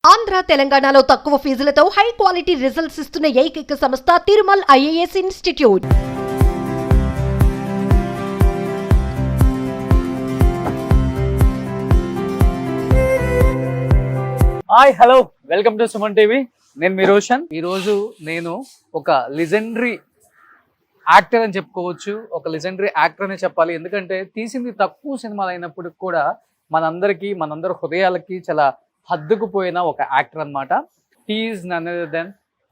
ఆంధ్ర తెలంగాణలో తక్కువ ఫీజులతో high quality results ఇస్తున్న ఏకైక సంస్థ Tirumal IAS institute. Hi hello welcome to Suman TV. నేను మీ రోషన్. ఈరోజు నేను ఒక లెజెండరీ యాక్టర్ అని చెప్పుకోవచ్చు. ఒక లెజెండరీ యాక్టర్ అని చెప్పాలి, ఎందుకంటే తీసింది తక్కువ సినిమాలు అయినప్పుడు కూడా మనందరి హృదయాలకి చాలా హద్దుకుపోయిన ఒక యాక్టర్ అనమాట. He is none other than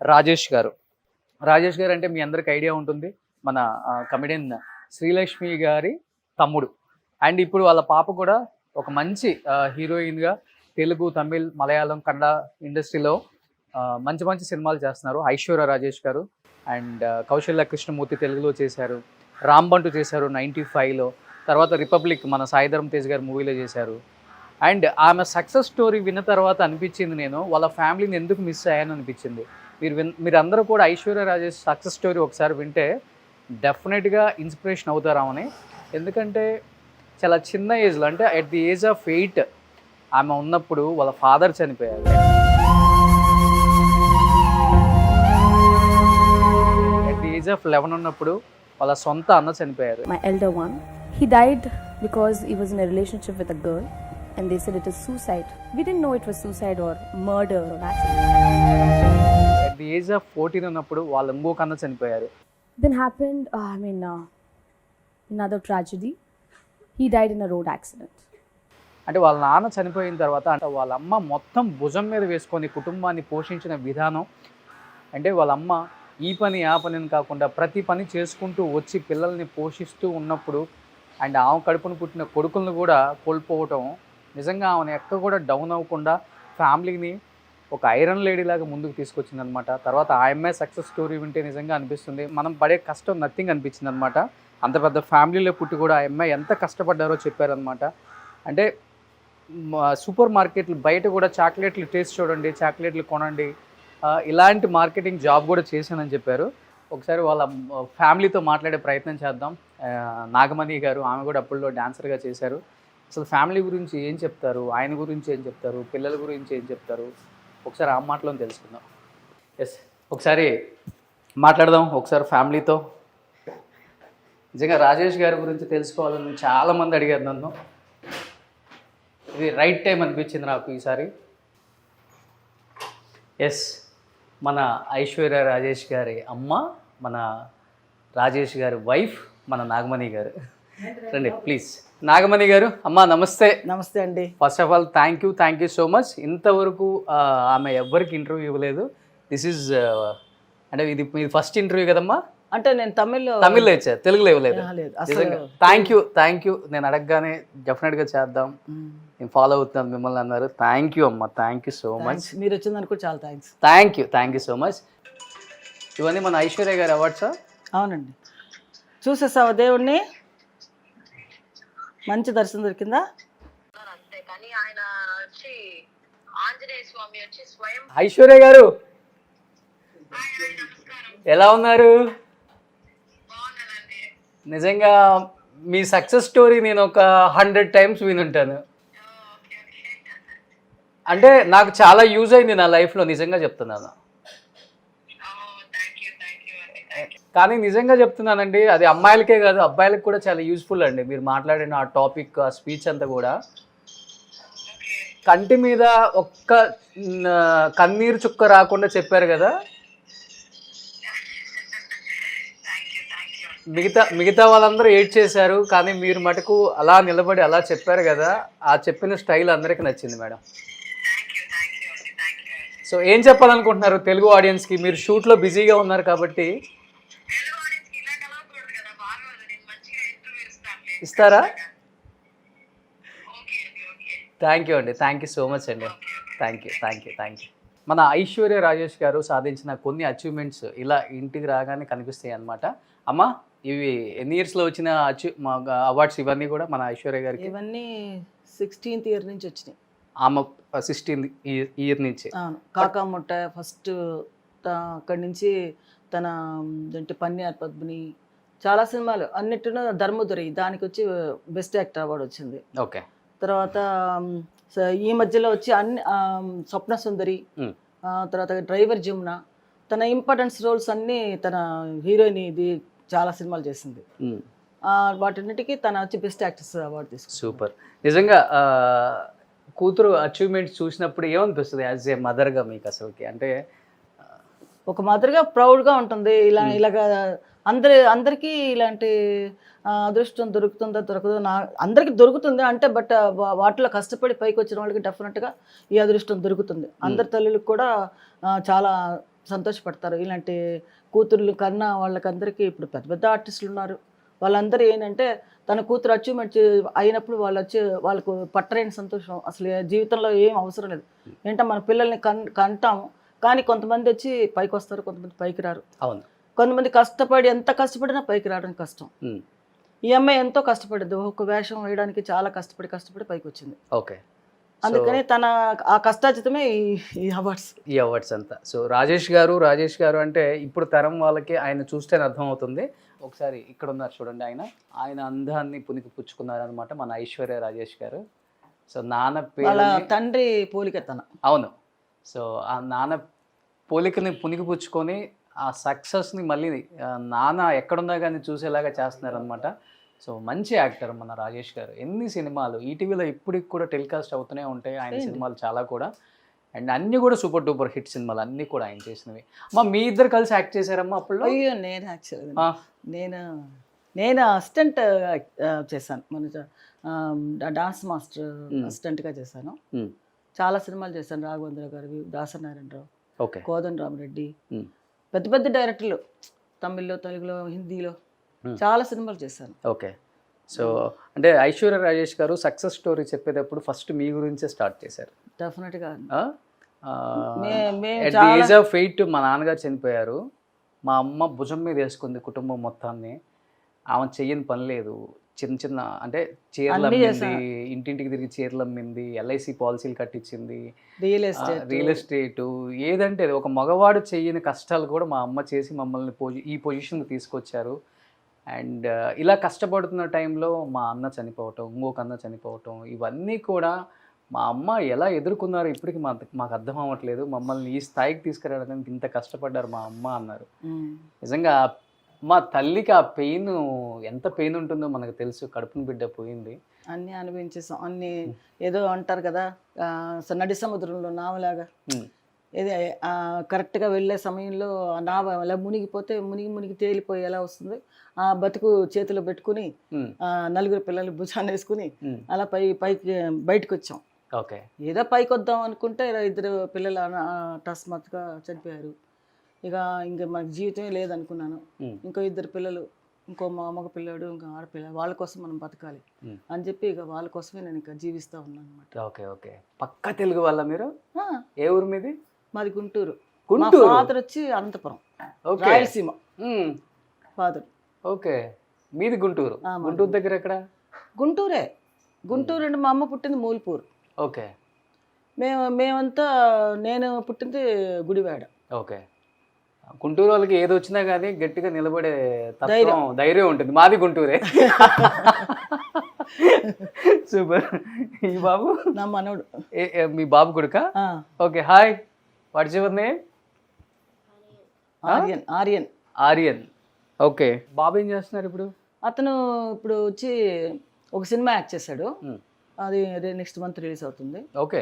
Rajesh garu. Rajesh గారు అంటే మీ అందరికి ఐడియా ఉంటుంది, మన కమెడియన్ శ్రీలక్ష్మి గారి తమ్ముడు. అండ్ ఇప్పుడు వాళ్ళ పాప కూడా ఒక మంచి హీరోయిన్గా తెలుగు, తమిళ్, మలయాళం, కన్నడ ఇండస్ట్రీలో మంచి మంచి సినిమాలు చేస్తున్నారు. ఐశ్వర్య రాజేష్ గారు అండ్ కౌశల్య కృష్ణమూర్తి తెలుగులో చేశారు, రాంబంటు చేశారు 95లో, తర్వాత రిపబ్లిక్ మన సాయిధరం తేజ్ గారు మూవీలో చేశారు. అండ్ ఆమె సక్సెస్ స్టోరీ విన్న తర్వాత అనిపించింది, నేను వాళ్ళ ఫ్యామిలీని ఎందుకు మిస్ అయ్యాను అనిపించింది. మీరందరూ కూడా ఐశ్వర్య రాజేష్ సక్సెస్ స్టోరీ ఒకసారి వింటే డెఫినెట్గా ఇన్స్పిరేషన్ అవుతారామని. ఎందుకంటే చాలా చిన్న ఏజ్లో, అంటే అట్ ది ఏజ్ ఆఫ్ 8 ఆమె ఉన్నప్పుడు వాళ్ళ ఫాదర్ చనిపోయారు. అట్ ది ఏజ్ ఆఫ్ 11 ఉన్నప్పుడు వాళ్ళ సొంత అన్న చనిపోయారు. My elder one, he died because he was in a relationship with a girl and they said it is suicide. We didn't know it was suicide or murder or accident. At the age of 14 ఉన్నప్పుడు వాళ్ళ ఇంకొక అన్న చనిపోయారు. Then happened another tragedy. He died in a road accident. అంటే వాళ్ళ నాన్న చనిపోయిన తర్వాత అంటే వాళ్ళ అమ్మ మొత్తం భుజం మీద వేసుకొని కుటుంబాన్ని పోషించిన విధానం, అంటే వాళ్ళ అమ్మ ఈ పని ఆ పని అని కాకుండా ప్రతి పని చేసుకుంటూ వచ్చి పిల్లల్ని పోషిస్తూ ఉన్నప్పుడు అండ్ ఆమె కడుపును పుట్టిన కొడుకులను కూడా కోల్పోవటం, నిజంగా ఆమెను ఎక్కడ కూడా డౌన్ అవ్వకుండా ఫ్యామిలీని ఒక ఐరన్ లేడీ లాగా ముందుకు తీసుకొచ్చింది అనమాట. తర్వాత ఆ అమ్మాయి సక్సెస్ స్టోరీ వింటే నిజంగా అనిపిస్తుంది, మనం పడే కష్టం నథింగ్ అనిపించింది అనమాట. అంత పెద్ద ఫ్యామిలీలో పుట్టి కూడా ఆ అమ్మాయి ఎంత కష్టపడ్డారో చెప్పారనమాట. అంటే సూపర్ మార్కెట్లు బయట కూడా చాక్లెట్లు టేస్ట్ చూడండి, చాక్లెట్లు కొనండి, ఇలాంటి మార్కెటింగ్ జాబ్ కూడా చేశానని చెప్పారు. ఒకసారి వాళ్ళ ఫ్యామిలీతో మాట్లాడే ప్రయత్నం చేద్దాం. నాగమణి గారు, ఆమె కూడా అప్పుల్లో డాన్సర్గా చేశారు. అసలు ఫ్యామిలీ గురించి ఏం చెప్తారు, ఆయన గురించి ఏం చెప్తారు, పిల్లల గురించి ఏం చెప్తారు, ఒకసారి ఆ మాటలో తెలుసుకుందాం. ఎస్, ఒకసారి మాట్లాడదాం ఒకసారి ఫ్యామిలీతో. నిజంగా రాజేష్ గారి గురించి తెలుసుకోవాలని చాలామంది అడిగారు నన్ను. ఇది రైట్ టైం అనిపించింది నాకు ఈసారి. ఎస్, మన ఐశ్వర్య రాజేష్ గారి అమ్మ, మన రాజేష్ గారి వైఫ్, మన నాగమణి గారు. రండి ప్లీజ్. నాగమణి గారు, అమ్మ నమస్తే. నమస్తే అండి. First of all thank you so much. ఇంతవరకు ఆమె ఎవ్వరికి ఇంటర్వ్యూ ఇవ్వలేదు. దిస్ ఈజ్ అంటే ఇది మీ ఫస్ట్ ఇంటర్వ్యూ కదమ్మా? అంటే నేను తమిళ్లో ఇచ్చారు, తెలుగులో ఇవ్వలేదు. Thank you. నేను అడగగానే డెఫినెట్గా చేద్దాం, నేను ఫాలో అవుతున్నాను మిమ్మల్ని అన్నారు. థ్యాంక్ యూ అమ్మ, థ్యాంక్ యూ సో మచ్. మీరు వచ్చిందనుకో చాలా thanks. Thank you so much. ఇవన్నీ మన ఐశ్వర్య గారి అవార్డ్సా? అవునండి. చూసేసావా దేవుణ్ణి? మంచి దర్శనం దొరికిందా? ఐశ్వర్య గారు ఎలా ఉన్నారు? నిజంగా మీ సక్సెస్ స్టోరీ నేను ఒక 100 times వినుంటాను. అంటే నాకు చాలా యూజ్ అయింది నా లైఫ్లో, నిజంగా చెప్తున్నాను. కానీ నిజంగా చెప్తున్నానండి, అది అమ్మాయిలకే కాదు అబ్బాయిలకు కూడా చాలా యూజ్ఫుల్ అండి. మీరు మాట్లాడిన ఆ టాపిక్, ఆ స్పీచ్ అంతా కూడా. కంటి మీద ఒక్క కన్నీరు చుక్క రాకుండా చెప్పారు కదా. మిగతా వాళ్ళందరూ ఏడ్ చేశారు, కానీ మీరు మటుకు అలా నిలబడి అలా చెప్పారు కదా. ఆ చెప్పిన స్టైల్ అందరికీ నచ్చింది మేడం. సో ఏం చెప్పాలనుకుంటున్నారు తెలుగు ఆడియన్స్కి? మీరు షూట్లో బిజీగా ఉన్నారు కాబట్టి ఇస్తారా? థ్యాంక్ యూ అండి, థ్యాంక్ యూ సో మచ్ అండి. Thank you. మన ఐశ్వర్య రాజేష్ గారు సాధించిన కొన్ని అచీవ్మెంట్స్ ఇలా ఇంటికి రాగానే కనిపిస్తాయి అన్నమాట. అమ్మ, ఇవి ఎన్ని ఇయర్స్లో వచ్చిన అవార్డ్స్ ఇవన్నీ కూడా మన ఐశ్వర్య గారికి? ఇవన్నీ 16th year నుంచి వచ్చినాయి. ఆమె 16th year నుంచి. కాకాముట్ట ఫస్ట్, అక్కడి నుంచి తన పన్యార్ పద్మిని, చాలా సినిమాలు, అన్నిటిలో ధర్మదురి, దానికి వచ్చి బెస్ట్ యాక్టర్ అవార్డు వచ్చింది. ఓకే. తర్వాత సో ఈ మధ్యలో వచ్చి అన్ని స్వప్న సుందరి, తర్వాత డ్రైవర్ జమున, తన ఇంపార్టెన్స్ రోల్స్ అన్నీ తన హీరోయిన్ ఇది చాలా సినిమాలు చేసింది. వాటన్నిటికీ తన వచ్చి బెస్ట్ యాక్ట్రెస్ అవార్డు తీసుకుంది. సూపర్. నిజంగా కూతురు అచీవ్మెంట్స్ చూసినప్పుడు ఏమనిపిస్తుంది యాజ్ ఏ మదర్గా మీకు అసలుకి? అంటే ఒక మదర్గా ప్రౌడ్గా ఉంటుంది. ఇలాగా అందరికీ ఇలాంటి అదృష్టం దొరుకుతుందో దొరకదో అందరికీ దొరుకుతుంది అంటే, బట్ వాటిలో కష్టపడి పైకి వచ్చిన వాళ్ళకి డెఫినెట్గా ఈ అదృష్టం దొరుకుతుంది. అందరి తల్లులకు కూడా చాలా సంతోషపడతారు. ఇలాంటి కూతుర్లు కన్నా వాళ్ళకందరికీ ఇప్పుడు పెద్ద పెద్ద ఆర్టిస్టులు ఉన్నారు. వాళ్ళందరూ ఏంటంటే తన కూతురు అచీవ్మెంట్ అయినప్పుడు వాళ్ళకు పట్టలేని సంతోషం. అసలు జీవితంలో ఏం అవసరం లేదు. ఏంటంటే మన పిల్లల్ని కంటాము, కానీ కొంతమంది వచ్చి పైకి వస్తారు, కొంతమంది పైకి రారు. అవును. కొంతమంది ఎంత కష్టపడినా పైకి రావడం కష్టం. ఈ అమ్మాయి ఎంతో కష్టపడింది. ఒక వేషం వేయడానికి చాలా కష్టపడి పైకి వచ్చింది. ఓకే. అందుకని తన ఆ కష్టాజితమే ఈ అవార్డ్స్ అంతా. సో రాజేష్ గారు అంటే ఇప్పుడు తరం వాళ్ళకి ఆయన చూస్తేనే అర్థం అవుతుంది. ఒకసారి ఇక్కడ ఉన్నారు చూడండి, ఆయన అందాన్ని పునికి పుచ్చుకున్నారు అనమాట మన ఐశ్వర్య రాజేష్ గారు. సో నాన్న వాళ్ళ తండ్రి పోలిక తన. అవును. సో ఆ నాన్న పోలికని పునికి పుచ్చుకొని ఆ సక్సెస్ని మళ్ళీ నాన్న ఎక్కడున్నా కానీ చూసేలాగా చేస్తున్నారు అనమాట. సో మంచి యాక్టర్ మన రాజేష్ గారు. ఎన్ని సినిమాలు ఈటీవీలో ఇప్పటికి కూడా టెలికాస్ట్ అవుతూనే ఉంటాయి ఆయన సినిమాలు చాలా కూడా. అండ్ అన్నీ కూడా సూపర్ డూపర్ హిట్ సినిమాలు అన్నీ కూడా ఆయన చేసినవి. మీ ఇద్దరు కలిసి యాక్ట్ చేశారమ్మా అప్పుడు? అయ్యో నేను యాక్చువల్లీ నేను అసిస్టెంట్ చేశాను. మన డాన్స్ మాస్టర్ అసిస్టెంట్గా చేశాను. చాలా సినిమాలు చేశాను. రాఘవేంద్ర గారివి, దాసనారాయణరావు, కోదండ రామరెడ్డి, పెద్ద పెద్ద డైరెక్టర్లు తమిళ్లో, తెలుగులో, హిందీలో చాలా సినిమాలు చేశాను. ఓకే. సో అంటే ఐశ్వర్య రాజేష్ గారు సక్సెస్ స్టోరీ చెప్పేటప్పుడు ఫస్ట్ మీ గురించే స్టార్ట్ చేశారు. డెఫినెట్గా. ఏజ్ ఆఫ్ 8 మా నాన్నగారు చనిపోయారు. మా అమ్మ భుజం మీద వేసుకుంది కుటుంబం మొత్తాన్ని. ఆమె చెయ్యని పని లేదు. చిన్న అంటే చీరలు అమ్మింది, ఇంటింటికి తిరిగి చీరలు అమ్మింది, ఎల్ఐసి పాలసీలు కట్టించింది, రియల్ ఎస్టేట్, ఏదంటే ఒక మగవాడు చెయ్యని కష్టాలు కూడా మా అమ్మ చేసి మమ్మల్ని ఈ పొజిషన్కి తీసుకొచ్చారు. అండ్ ఇలా కష్టపడుతున్న టైంలో మా అన్న చనిపోవటం, ఇంకొక అన్న చనిపోవటం, ఇవన్నీ కూడా మా అమ్మ ఎలా ఎదుర్కొన్నారో ఇప్పటికి మాకు అర్థం అవ్వట్లేదు. మమ్మల్ని ఈ స్థాయికి తీసుకురావడానికి ఇంత కష్టపడ్డారు మా అమ్మ అన్నారు. నిజంగా మా తల్లికి ఆ పెయిన్ ఎంత పెయిన్ ఉంటుందో మనకు తెలుసు. కడుపుని బిడ్డ పోయింది, అన్నీ అనుభవించేసాం. అన్నీ ఏదో అంటారు కదా, నడి సముద్రంలో నావలాగా. ఇది కరెక్ట్గా వెళ్ళే సమయంలో ఆ నావ అలా మునిగిపోతే మునిగి తేలిపోయి ఎలా వస్తుంది, ఆ బతుకు చేతిలో పెట్టుకుని నలుగురు పిల్లలు భుజాన్ని వేసుకుని అలా పైకి బయటకు వచ్చాం. ఓకే. ఏదో పైకి వద్దాం అనుకుంటే 2 పిల్లలు అకస్మాత్తుగా చనిపోయారు. ఇంకా మనకి జీవితమే లేదనుకున్నాను. ఇంకో 2 పిల్లలు, ఇంకో మగ పిల్లాడు, ఇంకా ఆడపిల్ల, వాళ్ళ కోసం మనం బతకాలి అని చెప్పి ఇక వాళ్ళ కోసమే నేను ఇంకా జీవిస్తూ ఉన్నాను అనమాట. ఓకే. ఓకే. పక్కా తెలుగు వాళ్ళ మీరు? ఏ ఊరు మీది? మాది గుంటూరు. ఫాదర్ వచ్చి అనంతపురం, రాయలసీమ ఫాదర్. ఓకే. మీది గుంటూరు? గుంటూరు దగ్గర ఎక్కడ? గుంటూరు అంటే మా అమ్మ పుట్టింది మూల్పూర్. ఓకే. మేమంతా నేను పుట్టింది గుడివాడ. ఓకే. గుంటూరు వాళ్ళకి ఏది వచ్చినా కానీ గట్టిగా నిలబడే ధైర్యం ఉంటుంది. మాది గుంటూరే. సూపర్. ఈ బాబు నా మనోడు. మీ బాబు కొడుకా? Okay. Hi, what is your name? Aryan. Okay. బాబు ఏం చేస్తున్నారు ఇప్పుడు? అతను ఇప్పుడు వచ్చి ఒక సినిమా యాక్ట్ చేశాడు. అది నెక్స్ట్ మంత్ రిలీజ్ అవుతుంది. ఓకే.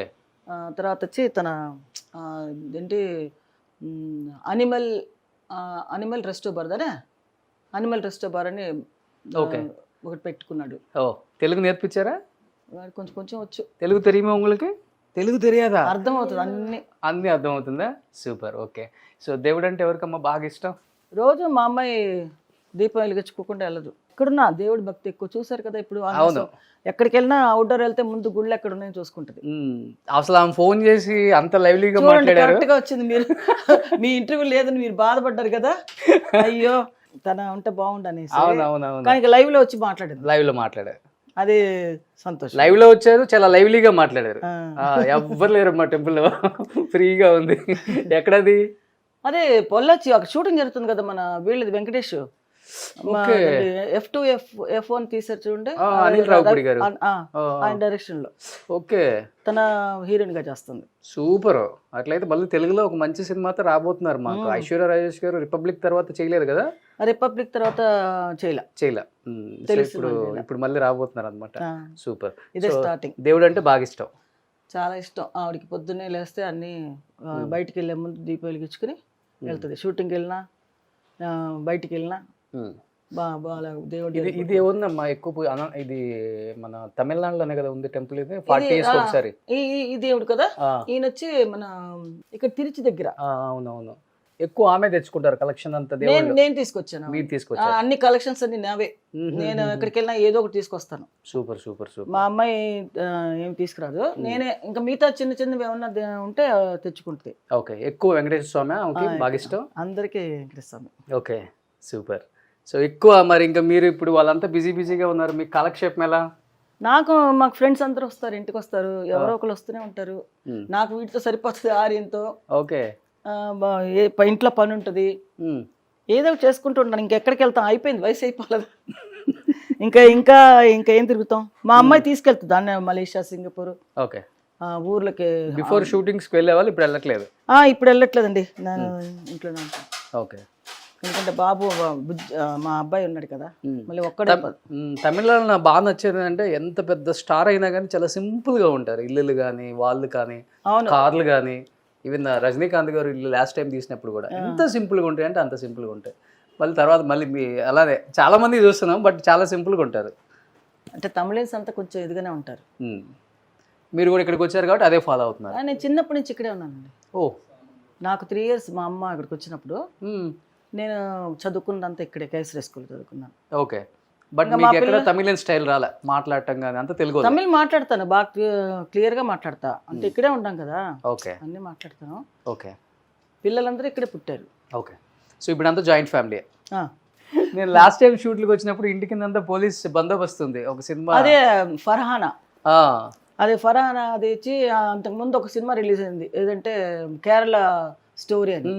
తర్వాత వచ్చి తన ఏంటి అనిమల్ రెస్టోబార్ అని ఒకటి పెట్టుకున్నాడు. తెలుగు నేర్పించారా? కొంచెం వచ్చు. తెలుగు తెలియమా உங்களுக்கு? తెలుగు తెలియదా? అర్థం అవుతుంది, అన్ని అర్థం అవుతుందా? సూపర్. ఓకే. సో దేవుడు అంటే ఎవరికమ్మా బాగా ఇష్టం? రోజు మా అమ్మాయి దీపం వెలిగించుకోకుండా వెళ్ళదు. ఇక్కడున్నా దేవుడి భక్తి ఎక్కువ. చూసారు కదా ఇప్పుడు. అవును. ఎక్కడికి వెళ్ళినా అవుట్డోర్ వెళ్తే ముందు గుళ్ళు ఎక్కడ ఉన్నాయో చూసుకుంటది. అసలు ఆమె ఫోన్ చేసి అంత లైవ్లీగా మాట్లాడారు. కరెక్ట్ గా వచ్చింది. మీరు మీ ఇంటర్వ్యూ లేదని మీరు బాధపడ్డారు కదా, అయ్యో తన ఉంటే బాగుండు అనేసి. కానీ లైవ్ లో వచ్చి మాట్లాడారు. అది సంతోషం. లైవ్ లో వచ్చారు, చాలా లైవ్లీగా మాట్లాడారు. ఎవ్వరు లేరు మా టెంపుల్ లో, ఫ్రీగా ఉంది. ఎక్కడది? అదే పొల్లొచ్చి ఒక షూటింగ్ జరుగుతుంది కదా మన వీళ్ళది వెంకటేష్ ఓకే. F2 F1 తీసారు చూడండి, అనిల్ రావుపూడి గారు. ఆయన డైరెక్షన్ లో ఓకే, తన హీరోయిన్ గా చేస్తుంది. సూపర్. అట్లయితే మళ్ళీ తెలుగులో ఒక మంచి సినిమాతో రాబోతున్నారు మాకు. ఐశ్వర్య రాజేష్ గారు రిపబ్లిక్ తర్వాత చేయలేదు కదా? రిపబ్లిక్ తర్వాత చేయలే. ఇప్పుడు మళ్ళీ రాబోతున్నారు అనమాట. సూపర్. ఇదే స్టార్టింగ్. దేవుడు అంటే బాగా ఇష్టం. చాలా ఇష్టం ఆవిడకి. పొద్దున్నే లేస్తే అన్ని బయటికి వెళ్ళే ముందు దీపం వెలిగించుకుని వెళ్తుంది. షూటింగ్కి వెళ్ళినా బయటికి వెళ్ళినా దేవుడు. ఇది ఏముందమ్మా ఎక్కువ ఇది మన తమిళనాడులోనే కదా ఉంది టెంపుల్. ఇది 40 years ఒకసారి ఈ దేవుడు కదా. ఈయన వచ్చి మన ఇక్కడ తిరుచి దగ్గర. అవునవును, ఎక్కువ ఆమె తెచ్చుకుంటారు కలెక్షన్ అంతా. నేను తీసుకొచ్చాను. మీరు తీసుకొచ్చారు? అన్ని కలెక్షన్స్ అన్ని నావే. నేను ఎక్కడికి వెళ్ళినా ఏదో ఒకటి తీసుకొస్తాను. Super super super. మా అమ్మాయి ఏం తీసుకురాదు. నేనే ఇంకా మిగతా చిన్న చిన్నవి ఏమన్నా ఉంటే తెచ్చుకుంటుంది. ఓకే, ఎక్కువ వెంకటేశ్వర స్వామి బాగా ఇష్టం అందరికీ. Venkateswara Swami. Okay, super. So ఎక్కువ మరి ఇంకా మీరు ఇప్పుడు వాళ్ళంతా బిజీగా ఉన్నారు, మీకు కాలక్షేపం ఎలా? మాకు ఫ్రెండ్స్ అందరూ వస్తారు, ఇంటికి వస్తారు, ఎవరో ఒకరు వస్తూనే ఉంటారు. నాకు వీటితో సరిపోతుంది ఆర్యంతో. ఓకే, ఇంట్లో పని ఉంటుంది, ఏదో చేసుకుంటూ ఉంటాను. ఇంకెక్కడికి వెళ్తాం, అయిపోయింది, వయసు అయిపోలేదు. ఇంకా ఇంకా ఇంకా ఏం తిరుగుతాం. మా అమ్మాయి తీసుకెళ్తుంది దాన్ని మలేషియా, సింగపూర్. ఓకే, ఊర్లకి. బిఫోర్ షూటింగ్స్కి వెళ్ళేవాళ్ళు, ఇప్పుడు వెళ్ళట్లేదు? ఇప్పుడు వెళ్ళట్లేదండి, నేను ఇంట్లోనే ఉంటాను. ఓకే, ఎందుకంటే బాబు మా అబ్బాయి ఉన్నాడు కదా, మళ్ళీ ఒక్కడే. తమిళనాడు నాకు బాగా నచ్చేది అంటే ఎంత పెద్ద స్టార్ అయినా కానీ చాలా సింపుల్గా ఉంటారు. ఇల్లులు కానీ వాళ్ళు కానీ కార్లు కానీ, ఈవెన్ రజనీకాంత్ గారు ఇల్లు లాస్ట్ టైం తీసినప్పుడు కూడా ఎంత సింపుల్గా ఉంటాయి అంటే అంత సింపుల్గా ఉంటాయి. మళ్ళీ తర్వాత మళ్ళీ అలానే చాలా మంది చూస్తున్నాం, బట్ చాలా సింపుల్గా ఉంటారు. అంటే తమిళన్స్ అంతా కొంచెం ఎదుగానే ఉంటారు. మీరు కూడా ఇక్కడికి వచ్చారు కాబట్టి అదే ఫాలో అవుతున్నారు? నేను చిన్నప్పటి నుంచి ఇక్కడే ఉన్నానండి. నాకు 3 years మా అమ్మ ఇక్కడికి వచ్చినప్పుడు నేను చదువుకున్నదంతా ఇక్కడే, కేసరి స్కూల్ చదువుకున్నాను. ఓకే, బట్ మీకు ఎక్కడ తమిళన్ స్టైల్ రాలే మాట్లాడటం కానీ? అంత తెలుగు? తమిళ్ మాట్లాడతాను, బాగా క్లియర్గా మాట్లాడతా. అంటే ఇక్కడే ఉంటాం కదా. ఓకే, అన్నీ మాట్లాడతాను. ఓకే, పిల్లలందరూ ఇక్కడే పుట్టారు. ఓకే. సో ఇప్పుడు అంతా జాయింట్ ఫ్యామిలీ. నేను లాస్ట్ టైం షూట్లకు వచ్చినప్పుడు ఇంటి కింద పోలీస్ బందోబస్తు ఉంది. ఒక సినిమా అదే ఫర్హానా. అది ఇచ్చి అంతకుముందు ఒక సినిమా రిలీజ్ అయింది, ఏదంటే కేరళ స్టోరీ అని.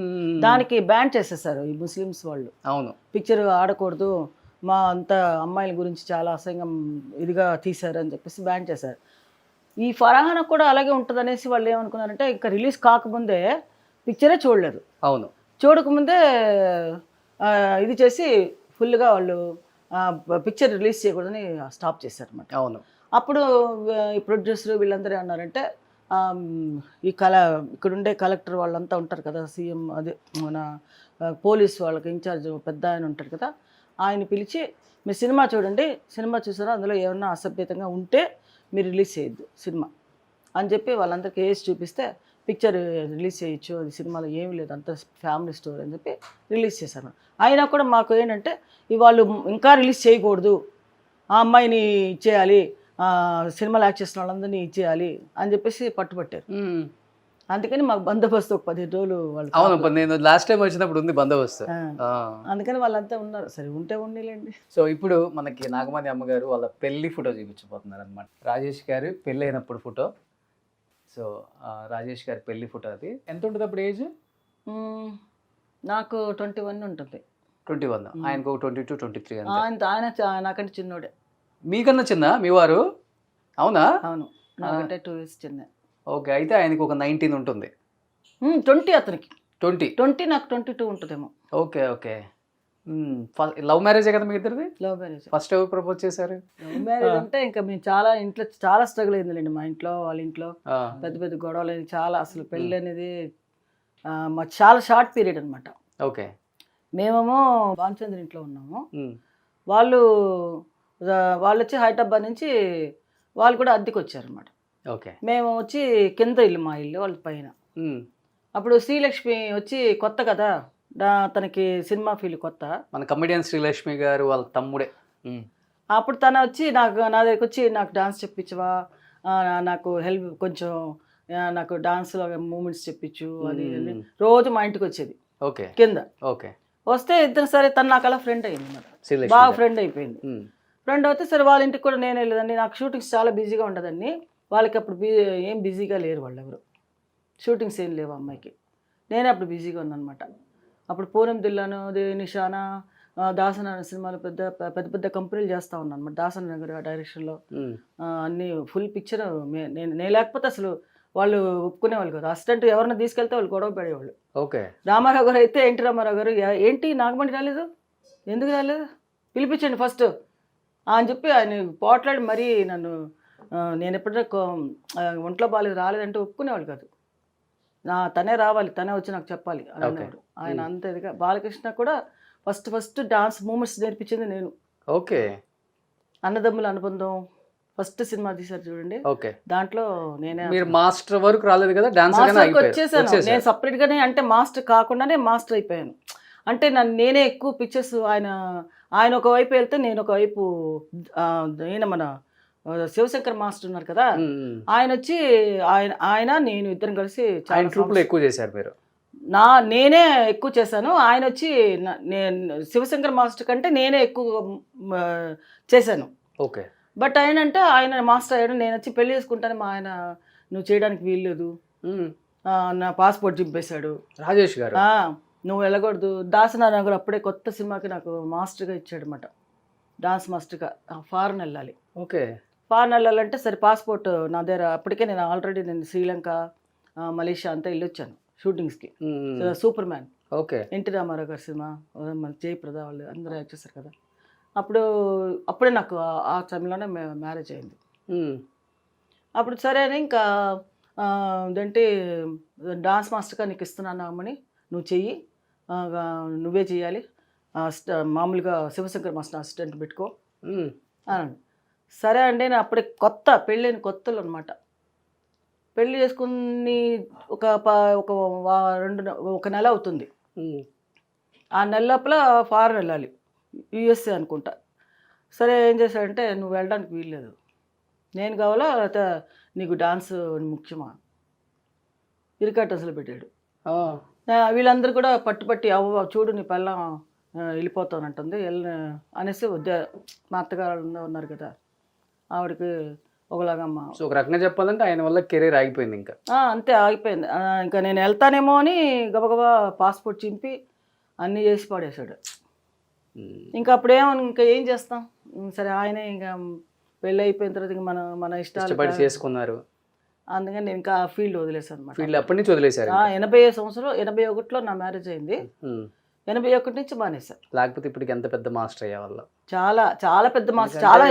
దానికి బ్యాన్ చేసేసారు ఈ ముస్లిమ్స్ వాళ్ళు. అవును, పిక్చర్ ఆడకూడదు, మా అంత అమ్మాయిల గురించి చాలా అసహ్యం ఇదిగా తీశారు అని చెప్పేసి బ్యాన్ చేశారు. ఈ ఫర్హానా కూడా అలాగే ఉంటుంది అనేసి వాళ్ళు ఏమనుకున్నారంటే, ఇంకా రిలీజ్ కాకముందే పిక్చరే చూడలేరు. అవును, చూడకముందే ఇది చేసి ఫుల్గా వాళ్ళు పిక్చర్ రిలీజ్ చేయకూడదని స్టాప్ చేశారు అన్నమాట. అవును. అప్పుడు ఈ ప్రొడ్యూసర్ వీళ్ళందరూ ఏమన్నారంటే, ఇక్కడుండే కలెక్టర్ వాళ్ళంతా ఉంటారు కదా, సీఎం అదే మన పోలీస్ వాళ్ళకి ఇన్ఛార్జ్ పెద్ద ఆయన ఉంటారు కదా, ఆయన పిలిచి మీరు సినిమా చూడండి, సినిమా చూసారా, అందులో ఏమన్నా అసభ్యతంగా ఉంటే మీరు రిలీజ్ చేయొద్దు సినిమా అని చెప్పి వాళ్ళందరికీ వేసి చూపిస్తే పిక్చర్ రిలీజ్ చేయొచ్చు, అది సినిమాలో ఏమీ లేదు, అంత ఫ్యామిలీ స్టోరీ అని చెప్పి రిలీజ్ చేశారు. అయినా కూడా మాకు ఏంటంటే వాళ్ళు ఇంకా రిలీజ్ చేయకూడదు, ఆ అమ్మాయిని ఇచ్చేయాలి, సినిమాలు యాక్ట్ చేసిన వాళ్ళందరినీ ఇచ్చేయాలి అని చెప్పేసి పట్టుబట్టారు. అందుకని మాకు బందోబస్తు ఒక 15 రోజులు వాళ్ళు. అవును, నేను లాస్ట్ టైం వచ్చినప్పుడు ఉంది బందోబస్తు. అందుకని వాళ్ళంతా ఉన్నారు. సరే ఉంటే ఉండేలేండి. సో ఇప్పుడు మనకి నాగమణి అమ్మగారు వాళ్ళ పెళ్లి ఫోటో చూపించబోతున్నారు అనమాట. రాజేష్ గారు పెళ్ళి అయినప్పుడు ఫోటో. సో రాజేష్ గారి పెళ్లి ఫోటో. అది ఎంత ఉంటుంది అప్పుడు ఏజ్? నాకు 21 ఉంటుంది. 21. ఆయనకు 22, 23. ఆయన నాకంటే చిన్నోడే. మీకన్నా చిన్న మీ వారు? అవునా? అవును, నాకంటే 2 years చిన్న. ఓకే, అయితే ఆయనకు ఒక 19 ఉంటుంది. 20 అతనికి. 20 నాకు 22 ఉంటుందేమో. Okay okay. లవ్ మ్యారేజే కదా మీ ఇద్దరిది? Love marriage. ఫస్ట్ ఎవరు ప్రపోజ్ చేశారు? లవ్ మ్యారేజ్ అంటే ఇంకా మేము ఇంట్లో చాలా స్ట్రగుల్ అయిందండి. మా ఇంట్లో వాళ్ళ ఇంట్లో పెద్ద పెద్ద గొడవలు అనేది చాలా. అసలు పెళ్ళి అనేది మాకు చాలా షార్ట్ పీరియడ్ అనమాట. ఓకే, మేమేమో భానుచంద్ర ఇంట్లో ఉన్నాము, వాళ్ళు వచ్చి హైదరాబాద్ నుంచి వాళ్ళు కూడా అద్దెకి వచ్చారనమాట. ఓకే, మేము వచ్చి కింద ఇల్లు, మా ఇల్లు వాళ్ళ పైన. అప్పుడు శ్రీలక్ష్మి వచ్చి కొత్త కదా, తనకి సినిమా ఫీల్డ్ కొత్త. మన కమెడియన్ శ్రీలక్ష్మి గారు వాళ్ళ తమ్ముడే. అప్పుడు తన వచ్చి నా దగ్గరికి వచ్చి నాకు డాన్స్ చెప్పించవా, నాకు హెల్ప్ కొంచెం, నాకు డాన్స్లో మూమెంట్స్ చెప్పించు అది రోజు మా ఇంటికి వచ్చేది. ఓకే, కింద. ఓకే, వస్తే ఇద్దరు సరే తను నాకు అలా ఫ్రెండ్ అయింది అన్నమాట, బాగా ఫ్రెండ్ అయిపోయింది. ఫ్రెండ్ అయితే సరే వాళ్ళ ఇంటికి కూడా నేను వెళ్ళేదండి. నాకు షూటింగ్స్ చాలా బిజీగా ఉండదండి. వాళ్ళకి అప్పుడు ఏం బిజీగా లేరు వాళ్ళు ఎవరు, షూటింగ్స్ ఏం లేవు అమ్మాయికి. నేనే అప్పుడు బిజీగా ఉన్నాను అనమాట. అప్పుడు పూనం దిల్లాను, నిషానా, దాసనారాయణ సినిమాలు పెద్ద పెద్ద కంపెనీలు చేస్తూ ఉన్నాను అనమాట. దాసనారాయణ గారు డైరెక్షన్లో అన్ని ఫుల్ పిక్చర్ నేను లేకపోతే అసలు వాళ్ళు ఒప్పుకునేవాళ్ళు కాదు. అసిస్టెంట్ ఎవరైనా తీసుకెళ్తే వాళ్ళు గొడవ పడేవాళ్ళు. ఓకే. రామారావు గారు అయితే ఎన్టీ రామారావు గారు ఏంటి నాగమణి రాలేదు, ఎందుకు రాలేదు, పిలిపించండి ఫస్ట్ అని చెప్పి ఆయన పోట్లాడి మరీ నన్ను నేను ఎప్పుడైనా ఒంట్లో బాగాలేదు రాలేదంటే ఒప్పుకునేవాళ్ళు కాదు. తనే రావాలి, తనే వచ్చి నాకు చెప్పాలి అని అనేవాడు ఆయన. అంతే బాలకృష్ణ కూడా ఫస్ట్ డాన్స్ మూమెంట్స్ నేర్పించింది నేను. ఓకే. అన్నదమ్ముల అనుబంధం ఫస్ట్ సినిమా తీశారు చూడండి, ఓకే. దాంట్లో నేనే. మీరు మాస్టర్ వరకు రాలేదు కదా, డాన్స్ వచ్చేసాను నేను సపరేట్ గానే. అంటే మాస్టర్ కాకుండానే మాస్టర్ అయిపోయాను. అంటే నేనే ఎక్కువ పిక్చర్స్ ఆయన ఒకవైపు వెళ్తే నేను ఒకవైపు మన శివశంకర్ మాస్టర్ ఉన్నారు కదా, ఆయన వచ్చి ఆయన నేను ఇద్దరం కలిసి ఎక్కువ చేశారు మీరు. నేనే ఎక్కువ చేశాను. ఆయన వచ్చి శివశంకర్ మాస్టర్ కంటే నేనే ఎక్కువ చేశాను. ఓకే. బట్ ఆయన మాస్టర్ అయ్యాడు, నేను వచ్చి పెళ్లి చేసుకుంటాను. మా ఆయన నువ్వు చేయడానికి వీల్లేదు, నా పాస్పోర్ట్ చింపేశాడు రాజేష్ గారు, నువ్వు వెళ్ళకూడదు. దాసనారాయణ గారు అప్పుడే కొత్త సినిమాకి నాకు మాస్టర్గా ఇచ్చాడు అనమాట, డాన్స్ మాస్టర్గా. ఫారెన్ వెళ్ళాలి. ఓకే. ఫారెన్ వెళ్ళాలంటే సరే పాస్పోర్ట్ నా దగ్గర అప్పటికే నేను శ్రీలంక మలేషియా అంతా వెళ్ళొచ్చాను షూటింగ్స్కి. Super man, okay, NT Rama Rao గారి సినిమా, మన జయప్రద వాళ్ళు అందరూ యాక్ట్ చేశారు కదా. అప్పుడే నాకు ఆ టైంలోనే మ్యారేజ్ అయింది. అప్పుడు సరే అని ఇంకా ఏంటంటే డాన్స్ మాస్టర్గా నీకు ఇస్తున్నాను అమ్మని, నువ్వు చెయ్యి, నువ్వే చెయ్యాలి, మామూలుగా శివశంకర్ మాస్టర్ అసిస్టెంట్ పెట్టుకో అని. సరే అండి. నేను అప్పుడే పెళ్ళైన కొత్తలు అనమాట. పెళ్ళి చేసుకుని ఒక నెల అవుతుంది. ఆ నెల లోపల ఫారెన్ వెళ్ళాలి, యుఎస్ఏ అనుకుంటా. సరే ఏం చేశాడంటే నువ్వు వెళ్ళడానికి వీల్లేదు, నేను కావాలా లేకపోతే నీకు డాన్స్ ముఖ్యమా, ఇరికాట్ అసలు పెట్టాడు. వీళ్ళందరూ కూడా పట్టుపట్టి అవ్వ చూడు నీ పిల్ల వెళ్ళిపోతానంటుంది అనేసి మా అత్తగారు ఉన్నారు కదా, ఆవిడకి ఒకలాగమ్మ. సో ఒక రకంగా చెప్పాలంటే ఆయన వల్ల కెరీర్ ఆగిపోయింది. ఇంకా అంతే ఆగిపోయింది. ఇంకా నేను వెళ్తానేమో అని గబగబా పాస్పోర్ట్ చింపి అన్నీ చేసి పడేశాడు. ఇంకా ఇంకా ఏం చేస్తాం. సరే ఆయనే ఇంకా పెళ్ళి అయిపోయిన తర్వాత ఇంకా మన ఇష్టాలు చేసుకున్నారు. అందుకని నేను ఇంకా ఫీల్డ్ వదిలేసాను అనమాట. ఫీల్డ్ అప్పటి నుంచి వదిలేశారు. 81 నా మ్యారేజ్ అయింది. 81 నుంచి మానేసా. లేకపోతే ఇప్పటికి ఎంత పెద్ద మాస్టర్ అయ్యే వాళ్ళ. చాలా చాలా పెద్ద మాస్టర్, చాలా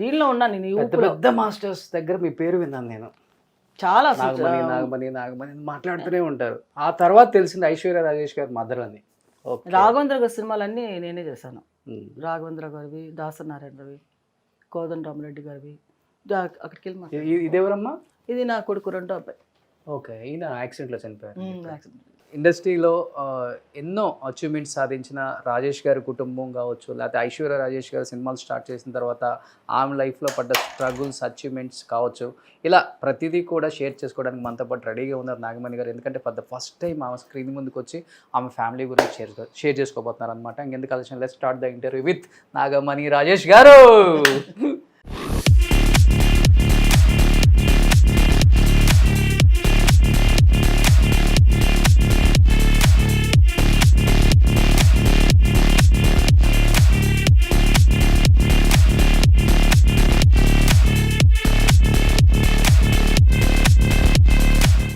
దీనిలో ఉన్నాను నేను. పెద్ద మాస్టర్స్ దగ్గర మీ పేరు విన్నాను నేను. చాలా నాగమణి మాట్లాడుతూనే ఉంటారు. ఆ తర్వాత తెలిసింది ఐశ్వర్య రాజేష్ గారి మదర్ అని. రాఘవేంద్ర గారి సినిమాలన్నీ నేనే చేశాను. రాఘవేంద్ర గారివి, దాసనారాయణ గారివి, కోదండరామరెడ్డి గారివి. అక్కడికి వెళ్ళి ఇదేవరమ్మా? ఇది నా కొడుకు రెండో అబ్బాయి. ఓకే. ఈయన యాక్సిడెంట్లో చనిపోయారు. ఇండస్ట్రీలో ఎన్నో అచీవ్మెంట్స్ సాధించిన రాజేష్ గారి కుటుంబం కావచ్చు, లేకపోతే ఐశ్వర్య రాజేష్ గారు సినిమాలు స్టార్ట్ చేసిన తర్వాత ఆమె లైఫ్లో పడ్డ స్ట్రగుల్స్, అచీవ్మెంట్స్ కావచ్చు, ఇలా ప్రతిదీ కూడా షేర్ చేసుకోవడానికి మనతో పాటు రెడీగా ఉన్నారు నాగమణి గారు. ఎందుకంటే ఫర్ ద ఫస్ట్ టైం ఆమె స్క్రీన్ ముందుకు వచ్చి ఆమె ఫ్యామిలీ గురించి షేర్ చేసుకోబోతున్నారు అనమాట. ఇంకెందుకు ఆలోచన, let's start the interview with Nagamani Rajesh గారు.